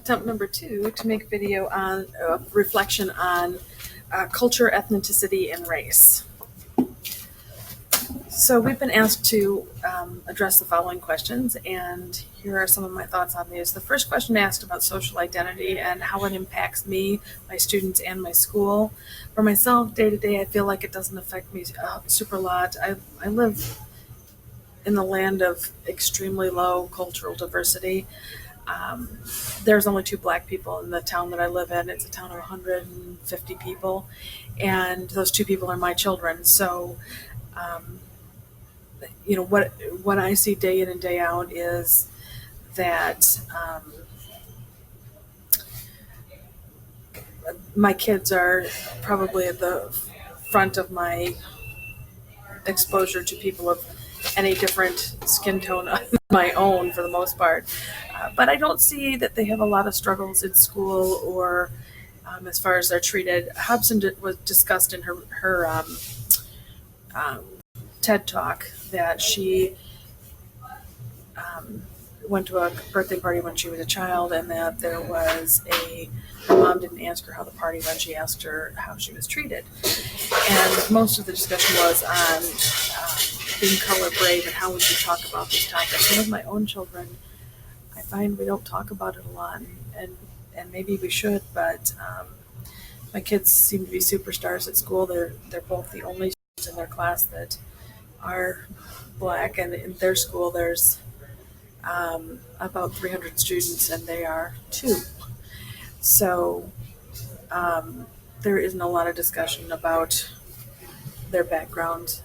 Attempt number 2 to make a video on reflection on culture, ethnicity, and race. So we've been asked to address the following questions, and here are some of my thoughts on these. The first question asked about social identity and how it impacts me, my students, and my school. For myself, day to day, I feel like it doesn't affect me super lot. I live in the land of extremely low cultural diversity. Um, there's only 2 black people in the town that I live in. It's a town of 150 people, and those 2 people are my children. So, um, what I see day in and day out is that my kids are probably at the front of my exposure to people of any different skin tone on my own for the most part. But I don't see that they have a lot of struggles in school or as far as they're treated. Hobson was discussed in her um, TED talk that she um, went to a birthday party when she was a child, and that her mom didn't ask her how the party went. She asked her how she was treated, and most of the discussion was on being color brave and how we should talk about these topics. And with my own children, I find we don't talk about it a lot, and maybe we should. But my kids seem to be superstars at school. They're both the only students in their class that are black, and in their school there's about 300 students, and they are 2. So there isn't a lot of discussion about their background.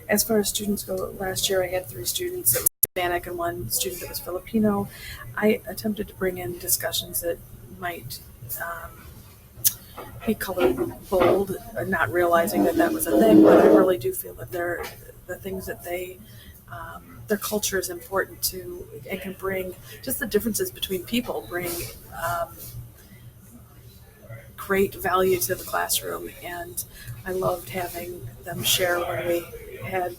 As far as students go, last year I had 3 students that were Hispanic and 1 student that was Filipino. I attempted to bring in discussions that might be color bold, not realizing that that was a thing, but I really do feel that the things that their culture is important to, and can bring just the differences between people, bring great value to the classroom. And I loved having them share when we had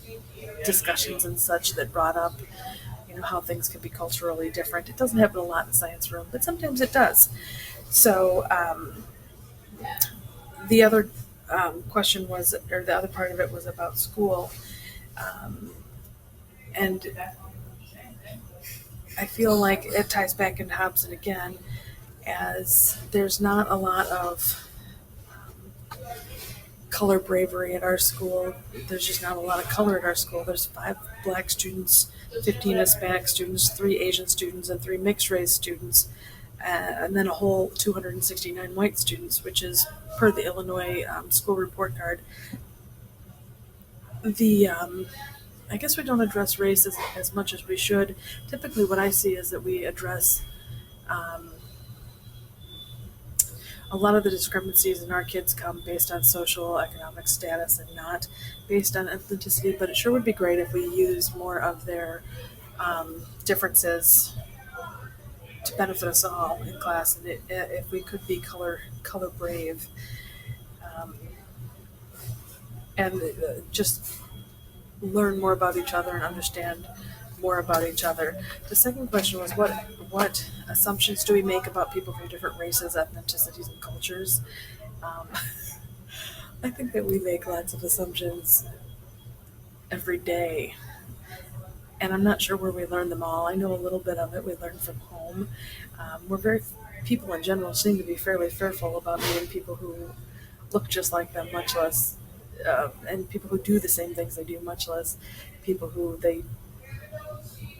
discussions and such that brought up how things can be culturally different. It doesn't happen a lot in the science room, but sometimes it does. So the other question was, or the other part of it was about school. And I feel like it ties back into Hobson again, as there's not a lot of color bravery at our school. There's just not a lot of color at our school. There's 5 black students, 15 Hispanic students, 3 Asian students, and 3 mixed race students, and then a whole 269 white students, which is per the Illinois school report card. I guess we don't address race as much as we should. Typically what I see is that we address a lot of the discrepancies in our kids come based on social economic status and not based on ethnicity, but it sure would be great if we use more of their differences to benefit us all in class, and if we could be color brave and just learn more about each other and understand more about each other. The second question was what assumptions do we make about people from different races, ethnicities, and cultures? Um, I think that we make lots of assumptions every day, and I'm not sure where we learn them all. I know a little bit of it we learn from home. People in general seem to be fairly fearful about meeting people who look just like them, much less, and people who do the same things they do, much less people who they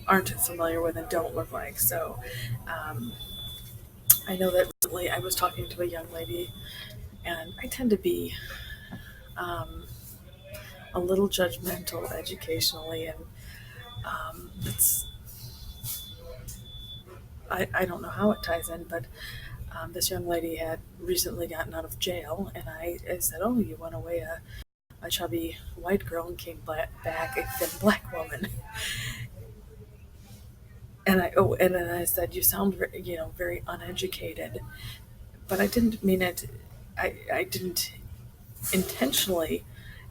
aren't familiar with and don't look like. So I know that recently I was talking to a young lady, and I tend to be a little judgmental educationally, and it's I don't know how it ties in, but this young lady had recently gotten out of jail, and I said, "Oh, you went away a chubby white girl and came back a thin black woman." And then I said, "You sound very uneducated," but I didn't mean it. I didn't intentionally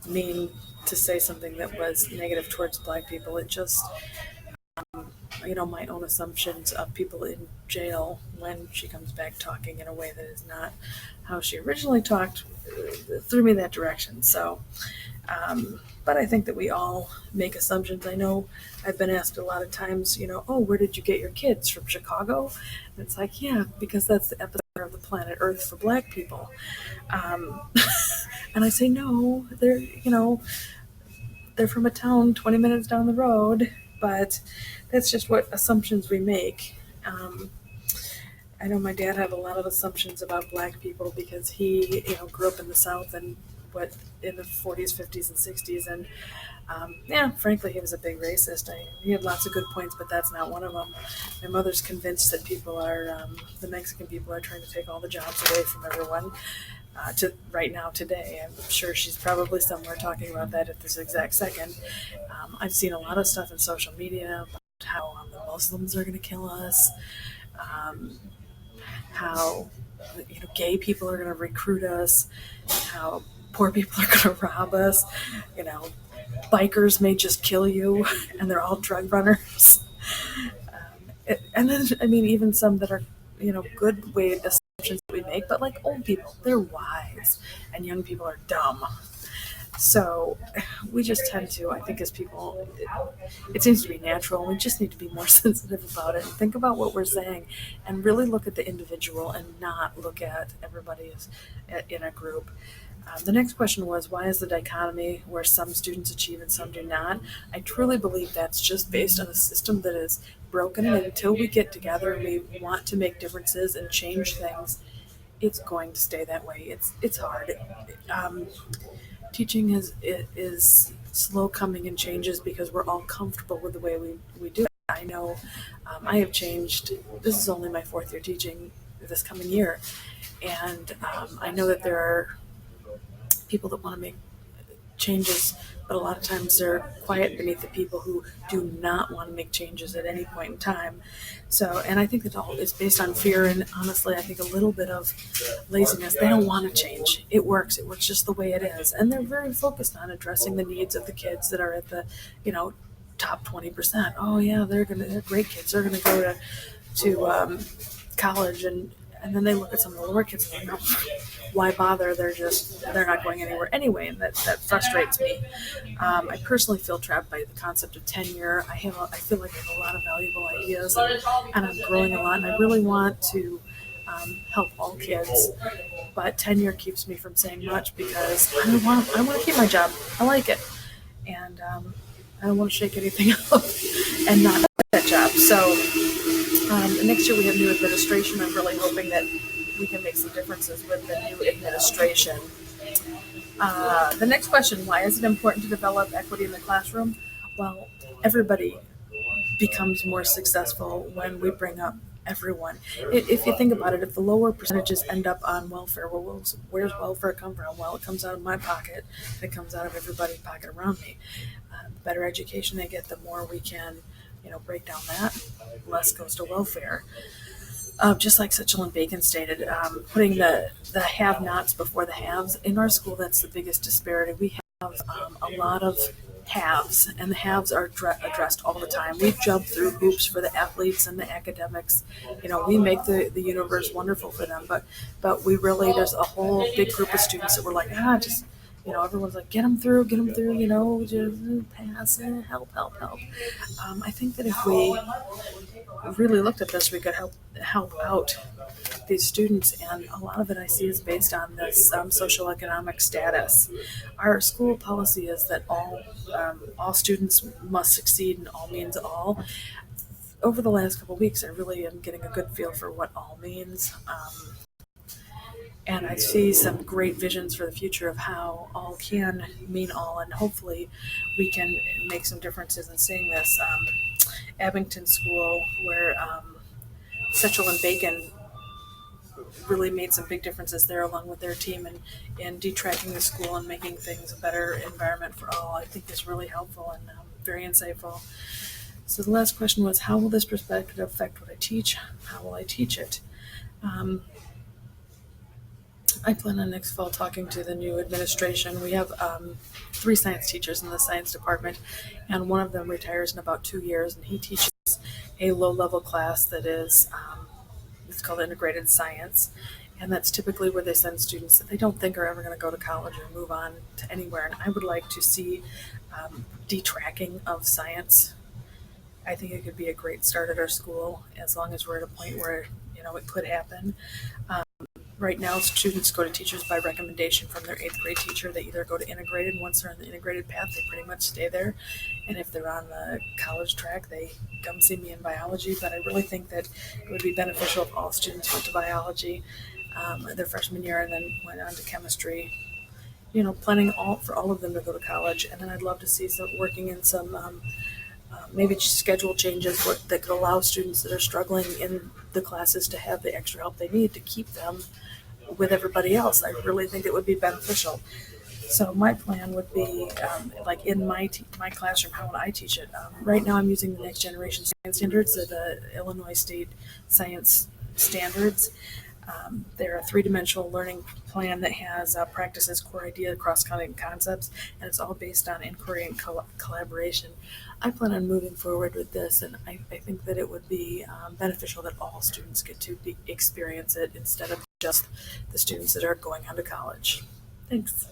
mean to say something that was negative towards black people. It just my own assumptions of people in jail when she comes back talking in a way that is not how she originally talked, threw me that direction. So, but I think that we all make assumptions. I know I've been asked a lot of times, oh, where did you get your kids from Chicago? And it's like, yeah, because that's the epicenter of the planet Earth for Black people. Um, and I say, no, they're from a town 20 minutes down the road, but that's just what assumptions we make. Um, I know my dad had a lot of assumptions about Black people because he, grew up in the South and what in the 40s, 50s, and 60s, and yeah, frankly, he was a big racist. He had lots of good points, but that's not one of them. My mother's convinced that the Mexican people are trying to take all the jobs away from everyone. To right now, today, I'm sure she's probably somewhere talking about that at this exact second. I've seen a lot of stuff in social media about how the Muslims are going to kill us, um, how gay people are going to recruit us, how poor people are going to rob us, you know, bikers may just kill you, and they're all drug runners. And then, I mean, even some that are, good way assumptions that we make, but like old people, they're wise, and young people are dumb. So we just tend to, I think, as people, it seems to be natural. We just need to be more sensitive about it and think about what we're saying and really look at the individual and not look at everybody as in a group. The next question was, why is the dichotomy where some students achieve and some do not? I truly believe that's just based on a system that is broken, and until we get together and we want to make differences and change things, it's going to stay that way. It's hard. Um, Teaching is slow coming in changes because we're all comfortable with the way we do it. I know I have changed. This is only my fourth year teaching this coming year, and I know that there are people that want to make changes, but a lot of times they're quiet beneath the people who do not want to make changes at any point in time. So, and I think that all is based on fear, and honestly, I think a little bit of laziness. They don't want to change. It works. It works just the way it is, and they're very focused on addressing the needs of the kids that are at the, top 20%. Oh yeah, they're great kids. They're gonna go to college, and then they look at some of the lower kids and they go, why bother? They're not going anywhere anyway, and that frustrates me. I personally feel trapped by the concept of tenure. I feel like I have a lot of valuable ideas, and I'm growing a lot, and I really want to help all kids. But tenure keeps me from saying much because I want to keep my job. I like it, and I don't want to shake anything up and not have that job. So next year we have new administration. I'm really hoping that we can make some differences with the new administration. The next question, why is it important to develop equity in the classroom? Well, everybody becomes more successful when we bring up everyone. If you think about it, if the lower percentages end up on welfare, well, where's welfare come from? Well, it comes out of my pocket, and it comes out of everybody's pocket around me. The better education they get, the more we can, break down that, less goes to welfare. Just like Sitchell Bacon stated, putting the have-nots before the haves. In our school, that's the biggest disparity. We have a lot of haves, and the haves are addressed all the time. We jump through hoops for the athletes and the academics. We make the universe wonderful for them, but we really, there's a whole big group of students that we're like, just, everyone's like, get them through, just pass it, help. I think that if we really looked at this, we could help out these students, and a lot of it I see is based on this social economic status. Our school policy is that all students must succeed, and all means all. Over the last couple of weeks, I really am getting a good feel for what all means. And I see some great visions for the future of how all can mean all, and hopefully we can make some differences in seeing this. Abington School, where Sitchell and Bacon really made some big differences there along with their team in detracting the school and making things a better environment for all. I think is really helpful and very insightful. So the last question was, how will this perspective affect what I teach? How will I teach it? I plan on next fall talking to the new administration. We have three science teachers in the science department, and one of them retires in about 2 years, and he teaches a low-level class that is it's called integrated science, and that's typically where they send students that they don't think are ever going to go to college or move on to anywhere. And I would like to see detracking of science. I think it could be a great start at our school as long as we're at a point where it could happen. Right now, students go to teachers by recommendation from their eighth grade teacher. They either go to integrated. Once they're on the integrated path, they pretty much stay there. And if they're on the college track, they come see me in biology. But I really think that it would be beneficial if all students went to biology their freshman year and then went on to chemistry. Planning for all of them to go to college. And then I'd love to see some working in some maybe schedule changes that could allow students that are struggling in the classes to have the extra help they need to keep them with everybody else. I really think it would be beneficial. So my plan would be, like in my classroom, how would I teach it? Right now, I'm using the Next Generation Science Standards, the Illinois State Science Standards. They're a three-dimensional learning plan that has practices, core idea, cross-cutting concepts, and it's all based on inquiry and collaboration. I plan on moving forward with this, and I think that it would be beneficial that all students get to experience it instead of just the students that are going on to college. Thanks.